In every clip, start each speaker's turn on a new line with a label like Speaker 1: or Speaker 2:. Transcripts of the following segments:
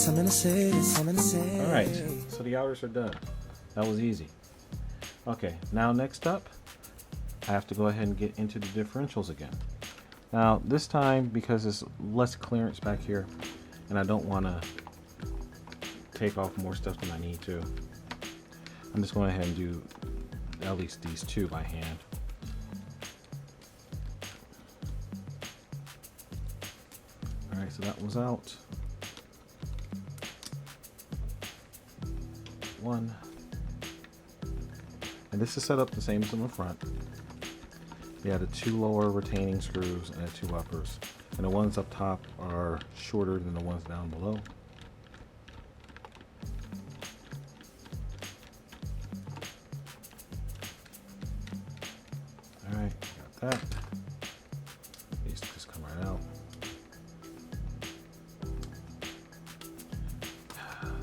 Speaker 1: Alright, so the outers are done. That was easy. Okay, now next up, I have to go ahead and get into the differentials again. Now this time, because there's less clearance back here, and I don't want to take off more stuff than I need to, I'm just going ahead and do at least these two by hand. Alright, so that was out. One. And this is set up the same as in the front. You have the two lower retaining screws and the two uppers. And the ones up top are shorter than the ones down below. Alright, got that. These just come right out.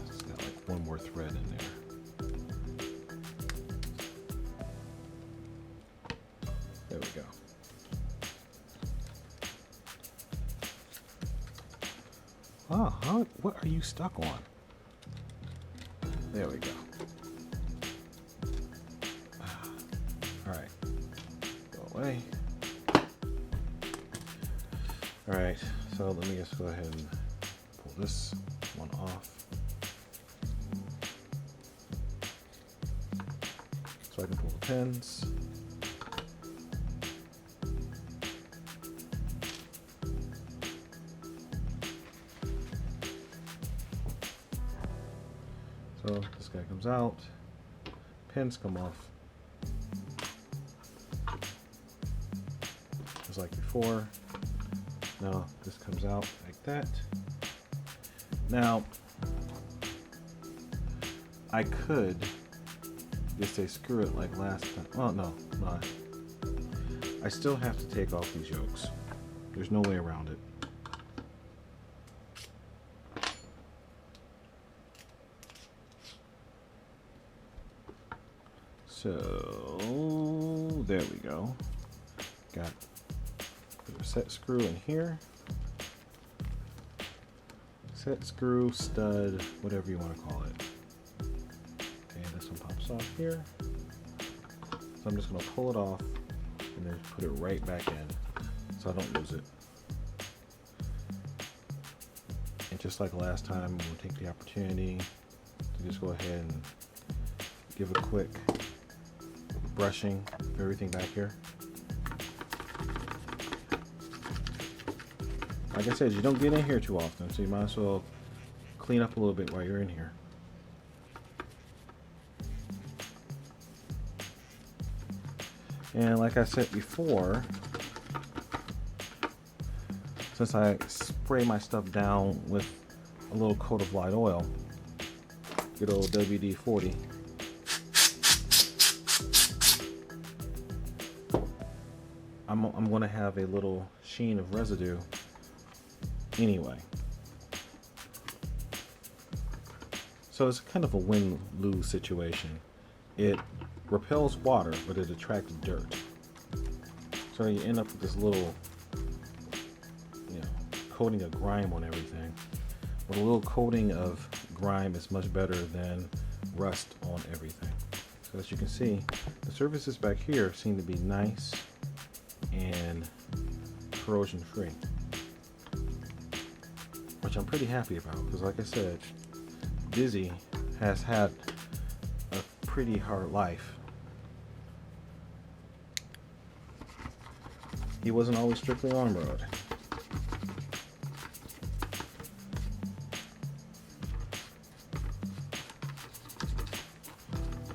Speaker 1: It's got like one more thread in there. There we go. Oh, what are you stuck on? There we go. Alright. Go away. Alright, so let me just go ahead and pull this one off. So I can pull the pins. So this guy comes out, pins come off, just like before. Now this comes out like that. Now I could just say screw it like last time. Well, no, I still have to take off these yokes. There's no way around it. So there we go. Got a set screw in here. Set screw, stud, whatever you want to call it. Okay, this one pops off here. So I'm just going to pull it off and then put it right back in so I don't lose it. And just like last time, we'll take the opportunity to just go ahead and give a quick brushing of everything back here. Like I said, you don't get in here too often, so you might as well clean up a little bit while you're in here. And like I said before, since I spray my stuff down with a little coat of light oil, good old WD-40, I'm going to have a little sheen of residue anyway. So it's kind of a win-lose situation. It repels water, but it attracts dirt. So you end up with this little, coating of grime on everything. But a little coating of grime is much better than rust on everything. So as you can see, the surfaces back here seem to be nice and corrosion free, which I'm pretty happy about, because like I said, Dizzy has had a pretty hard life. He wasn't always strictly on road.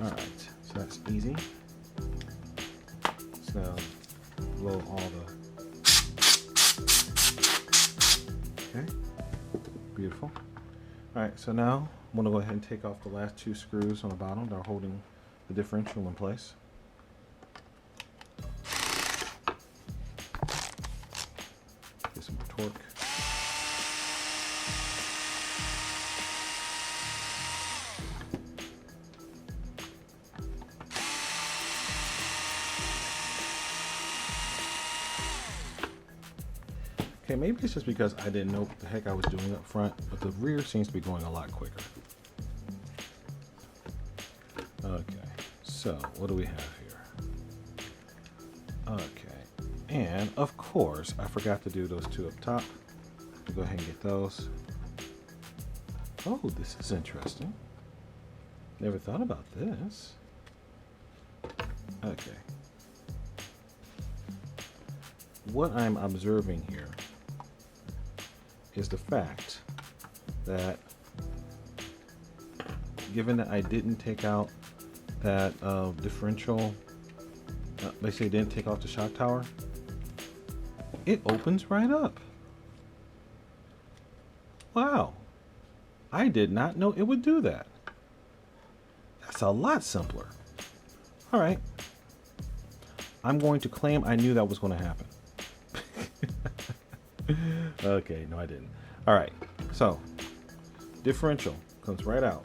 Speaker 1: Alright, so that's easy. So blow all the... Okay, beautiful. Alright, so now I'm going to go ahead and take off the last two screws on the bottom that are holding the differential in place. Get some more torque. Okay, maybe it's just because I didn't know what the heck I was doing up front, but the rear seems to be going a lot quicker. Okay, so what do we have here? Okay, and of course, I forgot to do those two up top. I'll go ahead and get those. Oh, this is interesting. Never thought about this. Okay. What I'm observing here is the fact that given that I didn't take out that differential, basically didn't take off the shock tower, it opens right up. Wow. I did not know it would do that. That's a lot simpler. All right. I'm going to claim I knew that was going to happen. Okay, no I didn't. All right, so differential comes right out,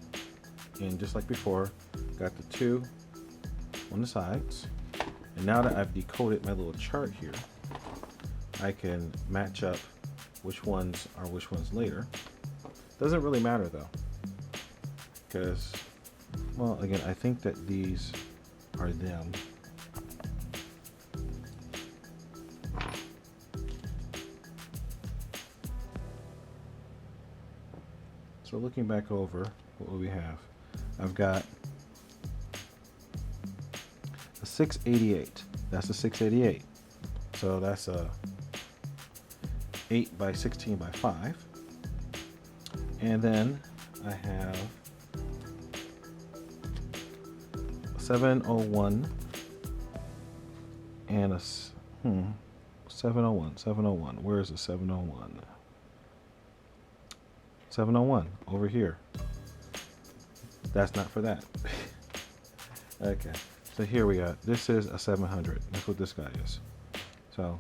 Speaker 1: and just like before, got the two on the sides, and now that I've decoded my little chart here, I can match up which ones are which ones later. Doesn't really matter though, because, well, again, I think that these are them. So looking back over, what will we have? I've got a 688. That's a 688. So that's a 8 by 16 by 5. And then I have a 701 and a 701. Where is the 701? 701 over here. That's not for that. Okay, so here we go. This is a 700. That's what this guy is. So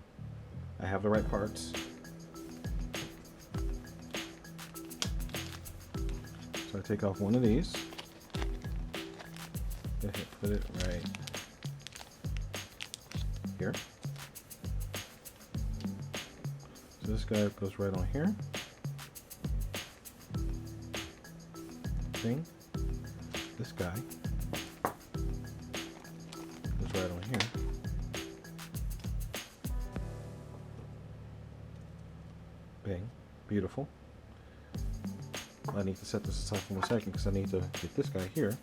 Speaker 1: I have the right parts. So I take off one of these. Go ahead, put it right here. So this guy goes right on here. This guy goes right on here. Bang. Beautiful. I need to set this aside for 1 second because I need to get this guy here.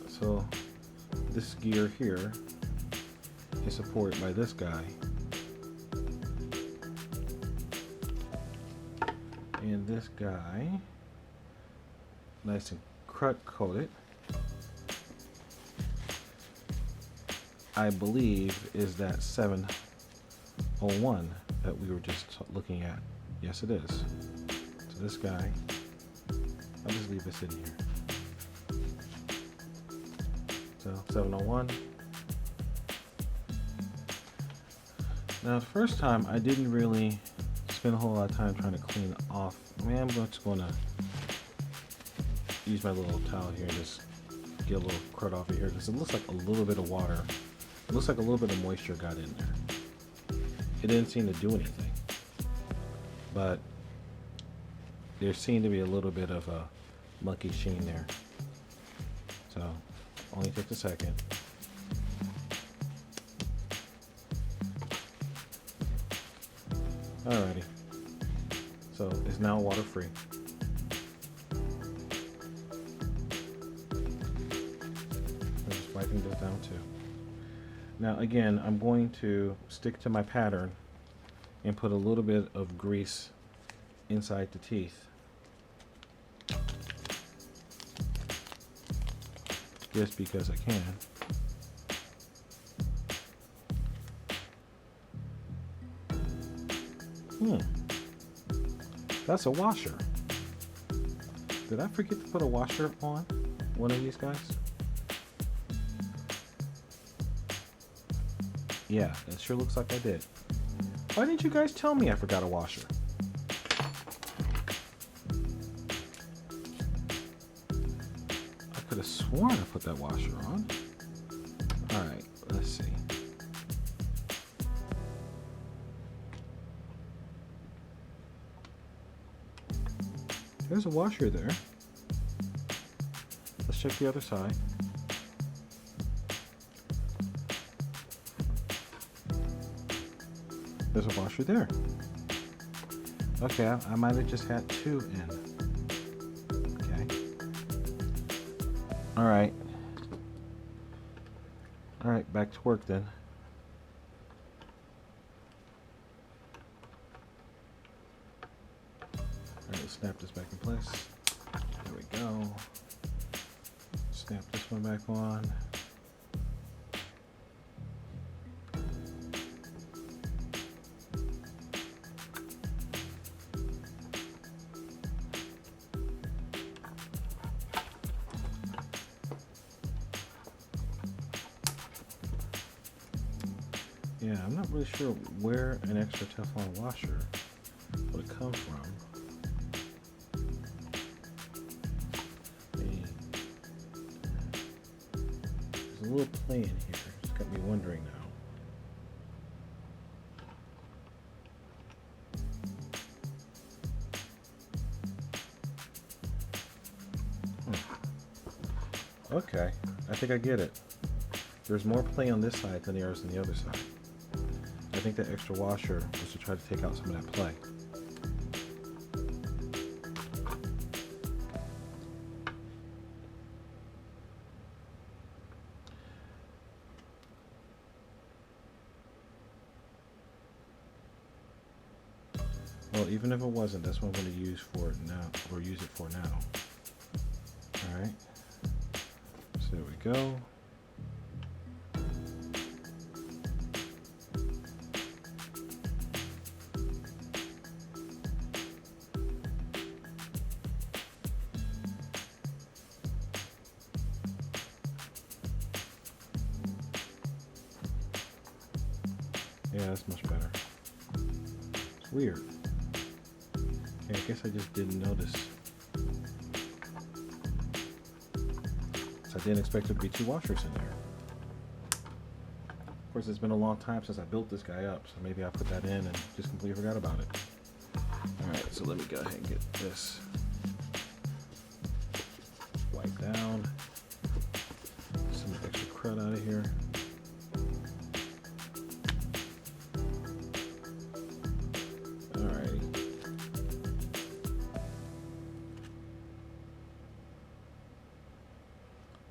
Speaker 1: So this gear here is supported by this guy. And this guy, nice and crud coated, I believe is that 701 that we were just looking at. Yes, it is. So this guy, I'll just leave this in here. So 701. Now the first time I didn't really spend a whole lot of time trying to clean it off. I mean, I'm just going to use my little towel here and just get a little crud off of here because it looks like a little bit of water. It looks like a little bit of moisture got in there. It didn't seem to do anything, but there seemed to be a little bit of a mucky sheen there. So only takes a second. Alrighty. So it's now water free. I'm just wiping this down too. Now again, I'm going to stick to my pattern and put a little bit of grease inside the teeth. Just because I can. That's a washer. Did I forget to put a washer on one of these guys? Yeah, it sure looks like I did. Why didn't you guys tell me I forgot a washer? I could have sworn I put that washer on. Alright, let's see. There's a washer there. Let's check the other side. There's a washer there. Okay, I might have just had two in. Okay. Alright. Alright, back to work then. Alright, let's snap this back in place. There we go. Snap this one back on. Yeah, I'm not really sure where an extra Teflon washer would come from. There's a little play in here. It's got me wondering now. Okay, I think I get it. There's more play on this side than there is on the other side. I think that extra washer was to try to take out some of that play. Well, even if it wasn't, that's what I'm going to use for it now, or use it for now. Alright. So there we go. Yeah, that's much better. It's weird. Yeah, I guess I just didn't notice. So I didn't expect there to be two washers in there. Of course, it's been a long time since I built this guy up, so maybe I put that in and just completely forgot about it. Alright, so let me go ahead and get this wiped down. Some extra crud out of here.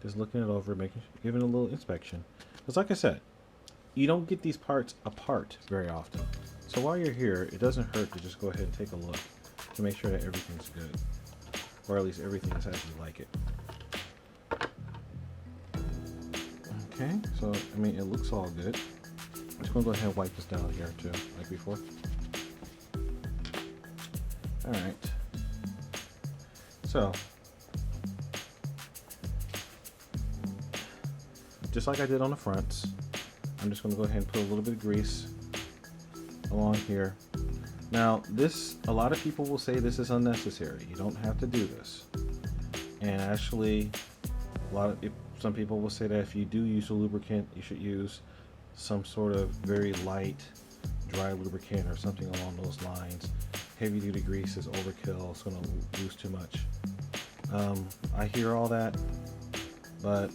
Speaker 1: Just looking it over, giving it a little inspection. Because like I said, you don't get these parts apart very often. So while you're here, it doesn't hurt to just go ahead and take a look to make sure that everything's good. Or at least everything is as you like it. Okay, so I mean, it looks all good. I'm just going to go ahead and wipe this down here too, like before. Alright. So, just like I did on the fronts, I'm just going to go ahead and put a little bit of grease along here. Now this, a lot of people will say this is unnecessary. You don't have to do this. And actually, some people will say that if you do use a lubricant, you should use some sort of very light, dry lubricant or something along those lines. Heavy duty grease is overkill. It's going to lose too much. I hear all that, but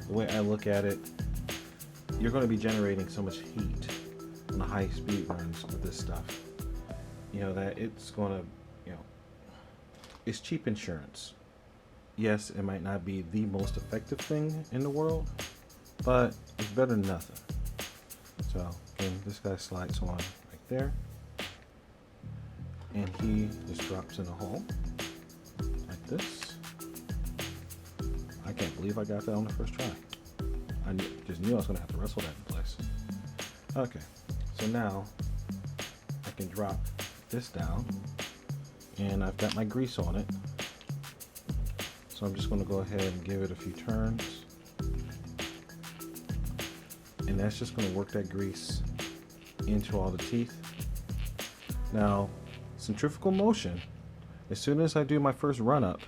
Speaker 1: the way I look at it, you're going to be generating so much heat on the high speed runs with this stuff, you know, that it's going to, you know, it's cheap insurance. Yes, it might not be the most effective thing in the world, but it's better than nothing. So again, this guy slides on right there, and he just drops in a hole like this. I can't believe I got that on the first try. I just knew I was going to have to wrestle that in place. Okay, so now I can drop this down, and I've got my grease on it. So I'm just going to go ahead and give it a few turns, and that's just going to work that grease into all the teeth. Now, centrifugal motion, as soon as I do my first run up,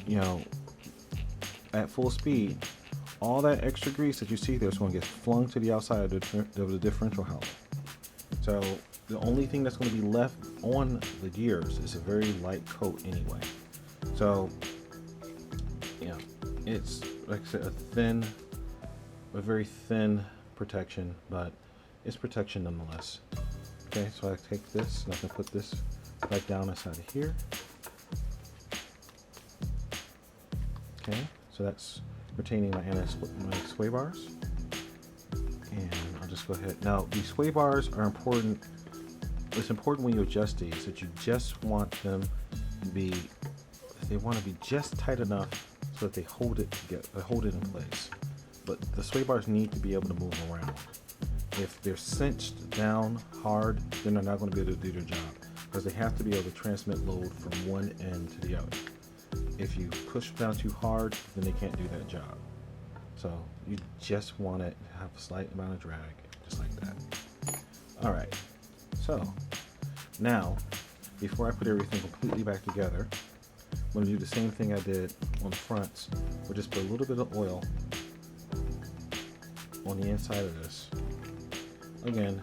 Speaker 1: you know, at full speed, all that extra grease that you see there is going to get flung to the outside of the differential housing. So the only thing that's going to be left on the gears is a very light coat anyway. So, you know, it's like I said, a very thin protection, but it's protection nonetheless. Okay, so I take this and I can put this right down inside of here. Okay, so that's retaining my sway bars. And I'll just go ahead. Now, these sway bars are important. It's important when you adjust these that you just want them to be, they want to be just tight enough so that they hold it together, hold it in place. But the sway bars need to be able to move around. If they're cinched down hard, then they're not going to be able to do their job because they have to be able to transmit load from one end to the other. If you push them down too hard, then they can't do that job. So you just want it to have a slight amount of drag, just like that. All right, so now, before I put everything completely back together, I'm going to do the same thing I did on the fronts. We'll just put a little bit of oil on the inside of this. Again,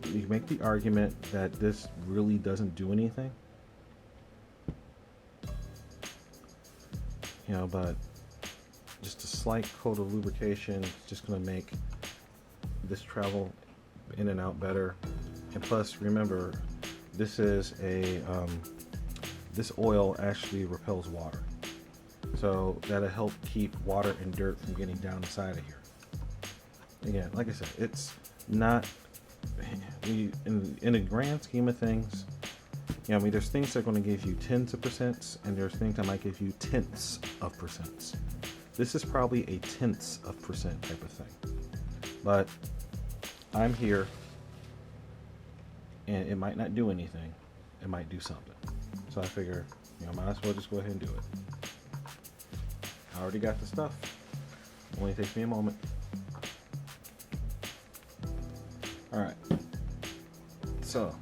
Speaker 1: you make the argument that this really doesn't do anything, you know, but just a slight coat of lubrication is just going to make this travel in and out better. And plus, remember, this is a this oil actually repels water, so that'll help keep water and dirt from getting down inside of here. Again, like I said, it's not in the grand scheme of things. You know, I mean, there's things that are going to give you tens of percents, and there's things that might give you tenths of percents. This is probably a tenths of percent type of thing, but I'm here, and it might not do anything. It might do something. So I figure, you know, might as well just go ahead and do it. I already got the stuff. Only takes me a moment. All right. So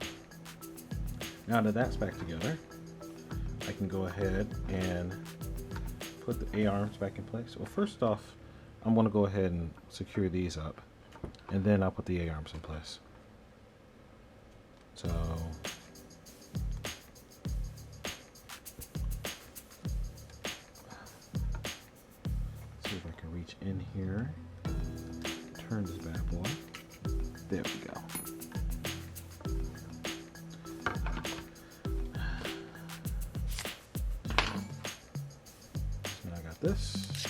Speaker 1: now that that's back together, I can go ahead and put the A-arms back in place. Well, first off, I'm going to go ahead and secure these up, and then I'll put the A-arms in place. So see if I can reach in here, turn this bad boy. There we go. So now I got this.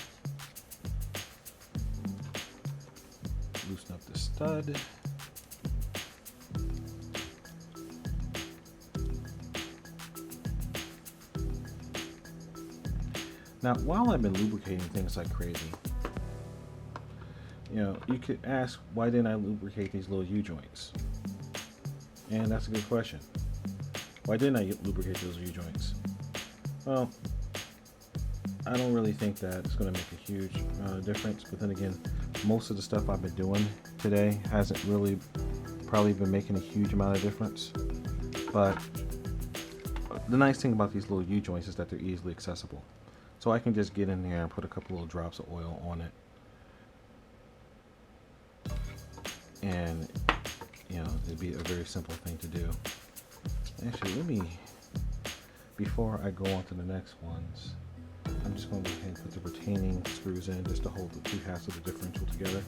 Speaker 1: Loosen up the stud. Now, while I've been lubricating things like crazy, you know, you could ask, why didn't I lubricate these little U-joints? And that's a good question. Why didn't I lubricate those U-joints? Well, I don't really think that it's going to make a huge difference, but then again, most of the stuff I've been doing today hasn't really probably been making a huge amount of difference. But the nice thing about these little U-joints is that they're easily accessible. So I can just get in there and put a couple little drops of oil on it. And, you know, it'd be a very simple thing to do. Actually, let me, before I go on to the next ones, I'm just going to go ahead and put the retaining screws in just to hold the two halves of the differential together.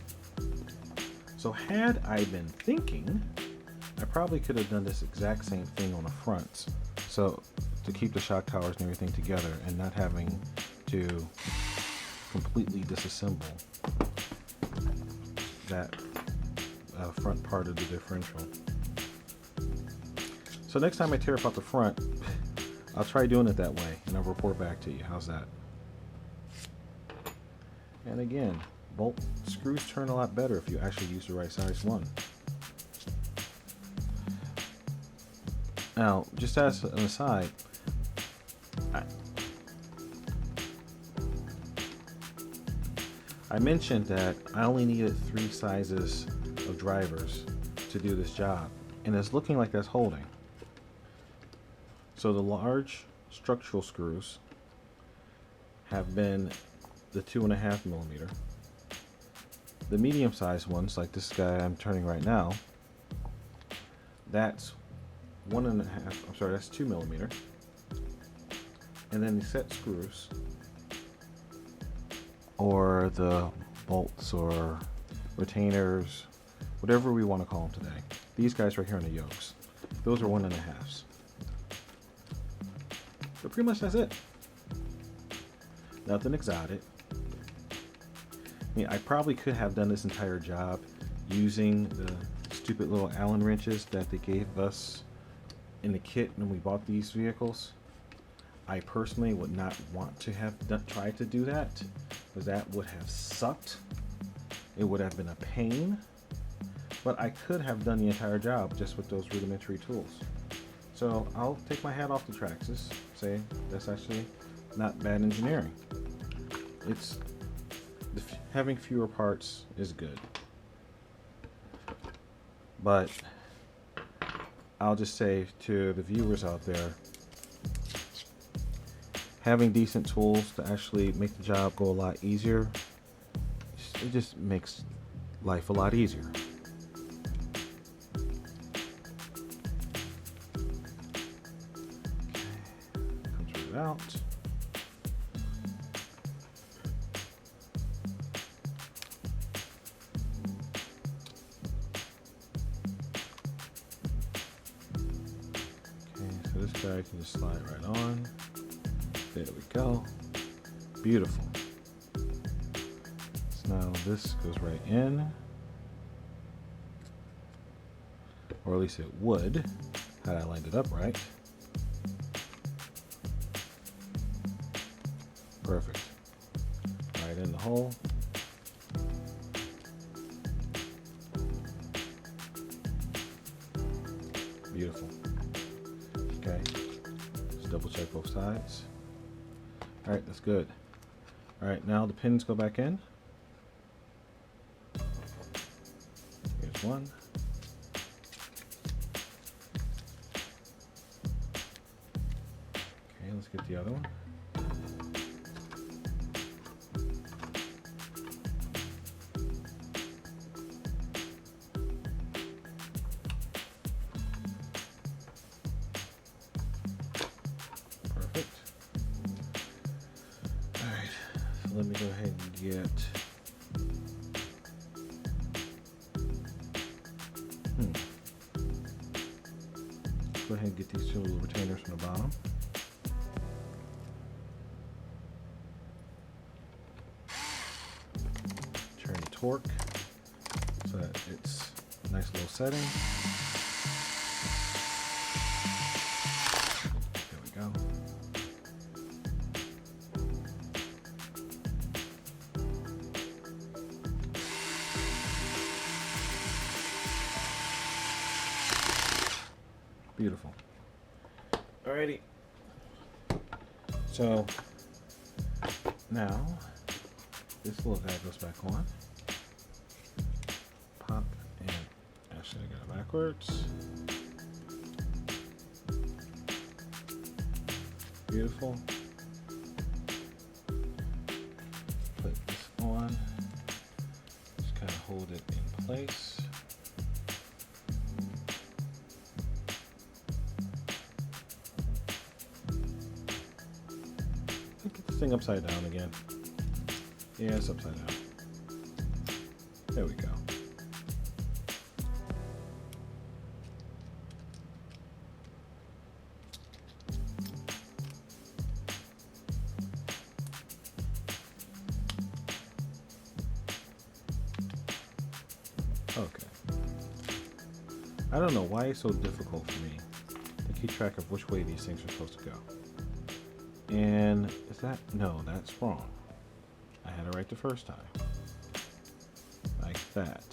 Speaker 1: So had I been thinking, I probably could have done this exact same thing on the fronts. So to keep the shock towers and everything together and not having to completely disassemble that front part of the differential. So next time I tear apart the front, I'll try doing it that way and I'll report back to you. How's that? And again, bolt screws turn a lot better if you actually use the right size one. Now, just as an aside, I mentioned that I only needed 3 sizes of drivers to do this job, and it's looking like that's holding. So the large structural screws have been the 2.5mm. The medium-sized ones, like this guy I'm turning right now, that's 1.5. I'm sorry, that's 2mm. And then the set screws, or the bolts or retainers, whatever we want to call them today. These guys right here on the yokes, those are 1.5s. But pretty much that's it. Nothing exotic. I mean, I probably could have done this entire job using the stupid little Allen wrenches that they gave us in the kit when we bought these vehicles. I personally would not want to have tried to do that, because that would have sucked. It would have been a pain, but I could have done the entire job just with those rudimentary tools. So I'll take my hat off to Traxxas, say that's actually not bad engineering. It's having fewer parts is good, but I'll just say to the viewers out there, having decent tools to actually make the job go a lot easier, it just makes life a lot easier. Okay, comes right out. Okay, so this guy can just slide right on. There we go. Beautiful. So now this goes right in, or at least it would, had I lined it up right. Perfect. Right in the hole. Beautiful. Okay. Just double check both sides. All right, that's good. All right, now the pins go back in. Here's one. Okay, let's get the other one. Let me go ahead and get go ahead and get these two little retainers from the bottom. Turn the torque so that it's a nice little setting. There we go. Beautiful. Alrighty. So now this little guy goes back on. Pop, and actually I got it backwards. Beautiful. Put this on. Just kind of hold it in place. Get this thing upside down again. Yeah, it's upside down. There we go. Okay. I don't know why it's so difficult for me to keep track of which way these things are supposed to go. And is that, no, that's wrong. I had it right the first time. Like that.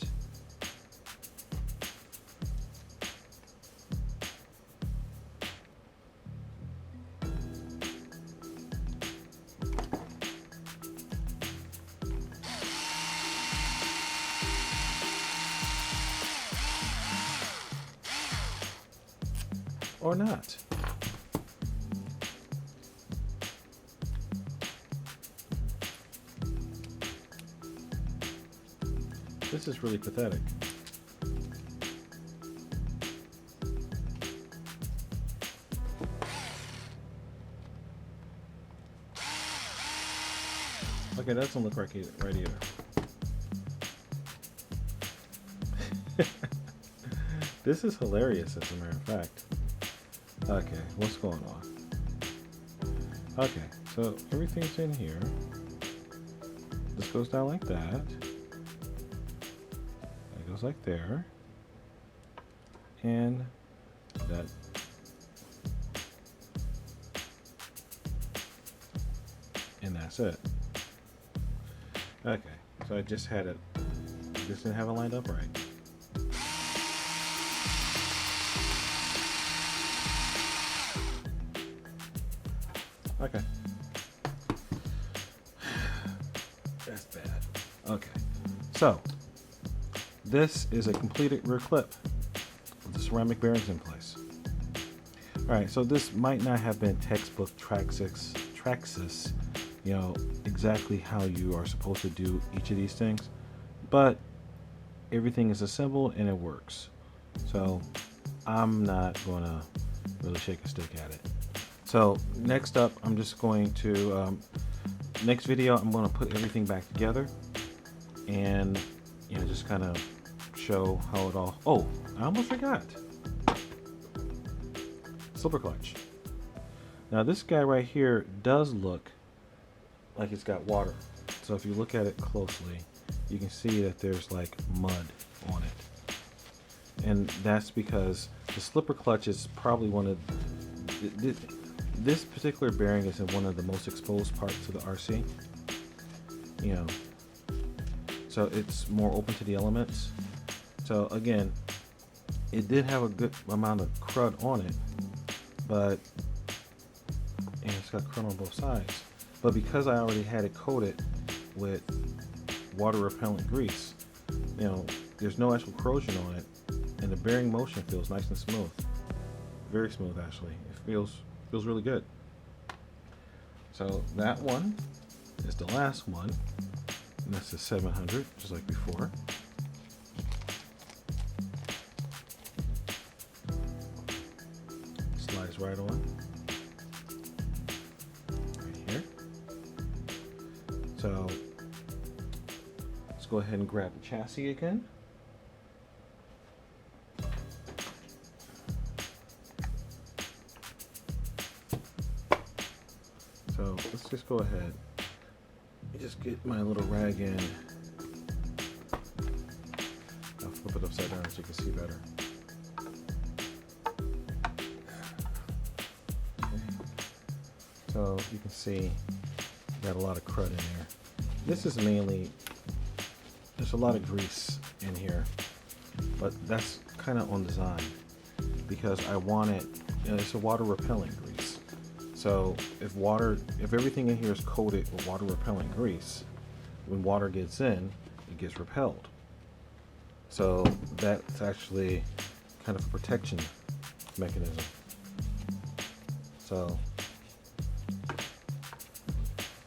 Speaker 1: Or not. This is really pathetic. Okay, that doesn't look right either. This is hilarious, as a matter of fact. Okay, what's going on? Okay, so everything's in here. This goes down like that. That goes like there. And that. And that's it. Okay, so I just had it. Just didn't have it lined up right. Okay. That's bad. Okay. So, this is a completed rear clip with the ceramic bearings in place. Alright, so this might not have been textbook Traxxas, you know, exactly how you are supposed to do each of these things, but everything is assembled and it works. So, I'm not going to really shake a stick at it. So next up, I'm just going to, next video, I'm going to put everything back together and, you know, just kind of show how it all, oh, I almost forgot. Slipper clutch. Now this guy right here does look like it's got water. So if you look at it closely, you can see that there's like mud on it. And that's because the slipper clutch is probably one of, this particular bearing is in one of the most exposed parts of the RC, you know, so it's more open to the elements. So again, it did have a good amount of crud on it, but, and it's got crud on both sides, but because I already had it coated with water repellent grease, you know, there's no actual corrosion on it, and the bearing motion feels nice and smooth, very smooth actually. It feels really good. So that one is the last one, and that's the 700, just like before. Slides right on, right here. So let's go ahead and grab the chassis again. So let's just go ahead and just get my little rag in. I'll flip it upside down so you can see better. Okay. So you can see got a lot of crud in there. This is mainly, there's a lot of grease in here, but that's kind of on design because I want it, you know, it's a water repellent grease. So if everything in here is coated with water repellent grease, when water gets in, it gets repelled. So that's actually kind of a protection mechanism. So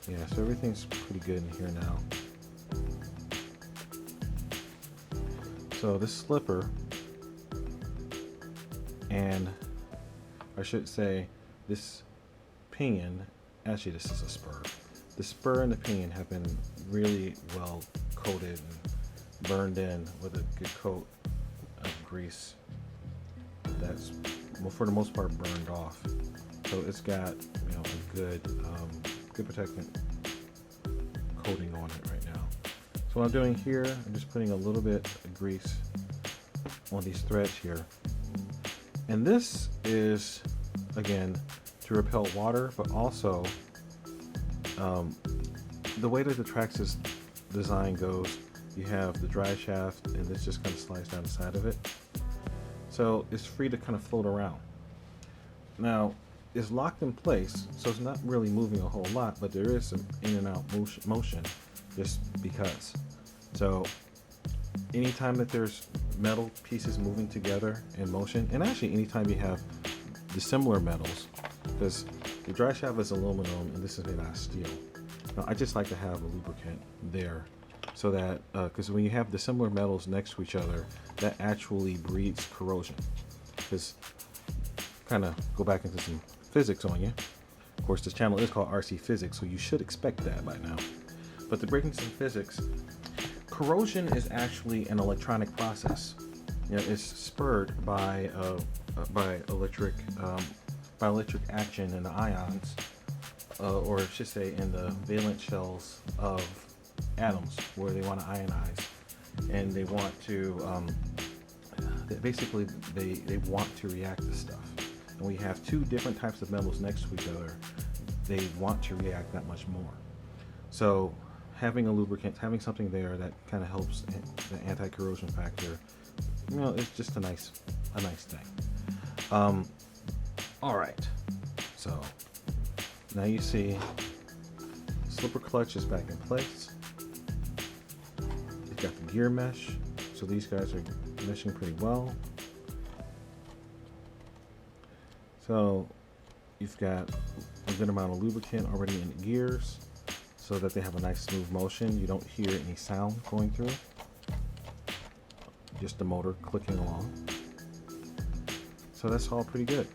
Speaker 1: yeah, so everything's pretty good in here now. So this slipper, and I should say this pinion, actually this is a spur. The spur and the pinion have been really well coated and burned in with a good coat of grease that's, well, for the most part burned off. So it's got, you know, a good protectant coating on it right now. So what I'm doing here, I'm just putting a little bit of grease on these threads here. And this is, again, to repel water, but also the way that the Traxxas design goes, you have the dry shaft and this just kind of slides down the side of it. So it's free to kind of float around. Now, it's locked in place, so it's not really moving a whole lot, but there is some in and out motion just because. So anytime that there's metal pieces moving together in motion, and actually anytime you have dissimilar metals, because the dry shaft is aluminum and this is made out of steel. Now I just like to have a lubricant there so that because when you have the similar metals next to each other, that actually breeds corrosion. Because kind of go back into some physics on you. Of course, this channel is called RC Physics, so you should expect that by now. But to break into some physics, corrosion is actually an electronic process. You know, it's spurred by electric action in the ions, or I should say in the valence shells of atoms, where they want to ionize, and they want to basically they want to react to stuff. And we have two different types of metals next to each other. They want to react that much more. So having a lubricant, having something there that kind of helps the anti-corrosion factor, you know, it's just a nice thing. All right, so now you see slipper clutch is back in place. It's got the gear mesh, so these guys are meshing pretty well. So you've got a good amount of lubricant already in the gears, so that they have a nice smooth motion. You don't hear any sound going through, just the motor clicking along. So that's all pretty good.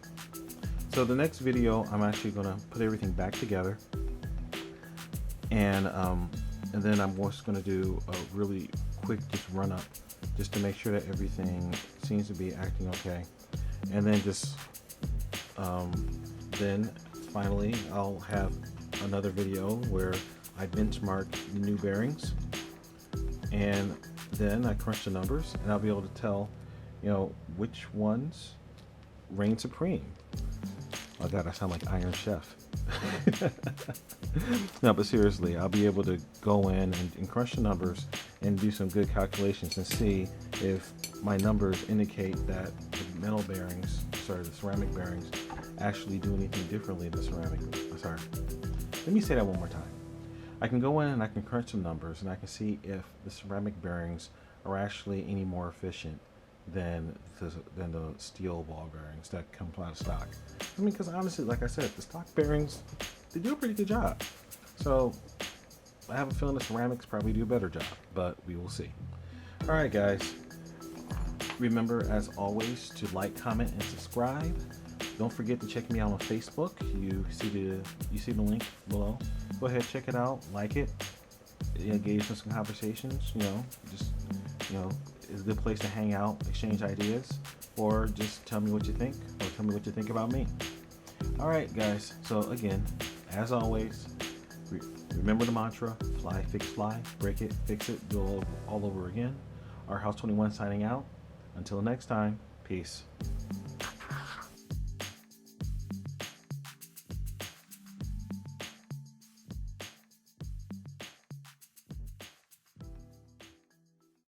Speaker 1: So the next video, I'm actually going to put everything back together, and then I'm just going to do a really quick just run up, just to make sure that everything seems to be acting okay, and then just then finally I'll have another video where I benchmark the new bearings, and then I crunch the numbers, and I'll be able to tell, you know, which ones reign supreme. Oh god, I sound like Iron Chef. No, but seriously, I'll be able to go in and crunch the numbers and do some good calculations and see if my numbers indicate that the metal bearings, sorry, the ceramic bearings, actually do anything differently than ceramic. Sorry, let me say that one more time. I can go in and I can crunch some numbers, and I can see if the ceramic bearings are actually any more efficient than the steel ball bearings that come out of stock. I mean, because honestly, like I said, the stock bearings, they do a pretty good job. So I have a feeling the ceramics probably do a better job, but we will see. All right, guys. Remember, as always, to like, comment, and subscribe. Don't forget to check me out on Facebook. You see the link below. Go ahead, check it out, like it, engage in some conversations. You know, just it's a good place to hang out, exchange ideas, or just tell me what you think, or tell me what you think about me. All right, guys. So again, as always, remember the mantra: fly, fix, fly, break it, fix it, do it all over again. Our House 21 signing out. Until next time, peace.